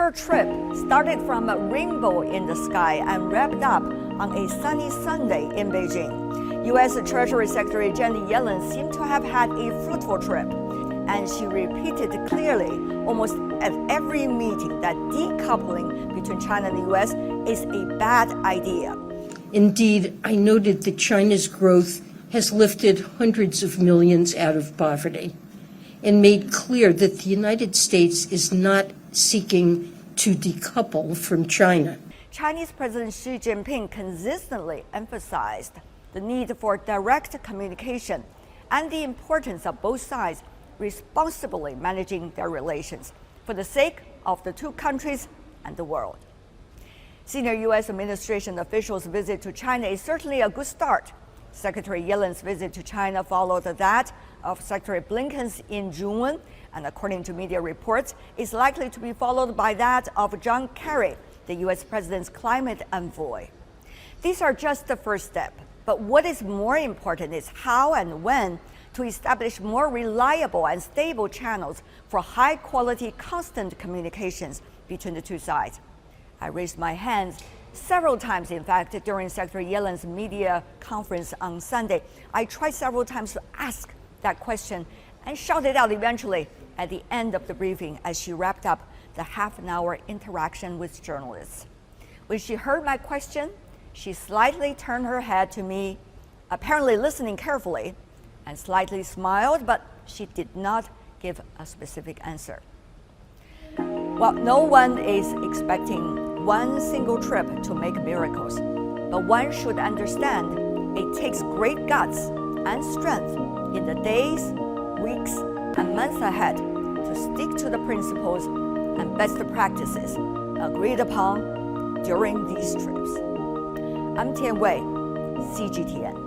Her trip started from a rainbow in the sky and wrapped up on a sunny Sunday in Beijing. U.S. Treasury Secretary Janet Yellen seemed to have had a fruitful trip, and she repeated clearly almost at every meeting that decoupling between China and the U.S. is a bad idea. Indeed, I noted that China's growth has lifted hundreds of millions out of poverty and made clear that the United States is not seeking to decouple from China. Chinese President Xi Jinping consistently emphasized the need for direct communication and the importance of both sides responsibly managing their relations for the sake of the two countries and the world. Senior U.S. administration officials' visit to China is certainly a good start. Secretary Yellen's visit to China followed that of Secretary Blinken's in June, and according to media reports, is likely to be followed by that of John Kerry, the U.S. president's climate envoy. These are just the first step, but what is more important is how and when to establish more reliable and stable channels for high-quality, constant communications between the two sides. I raised my hands several times, in fact, during Secretary Yellen's media conference on Sunday. I tried several times to ask that question and shouted out eventually at the end of the briefing as she wrapped up the half-an-hour interaction with journalists. When she heard my question, she slightly turned her head to me, apparently listening carefully, and slightly smiled, but she did not give a specific answer. Well, no one is expecting one single trip to make miracles, but one should understand it takes great guts and strength in the days, weeks, and months ahead to stick to the principles and best practices agreed upon during these trips. I'm Tian Wei, CGTN.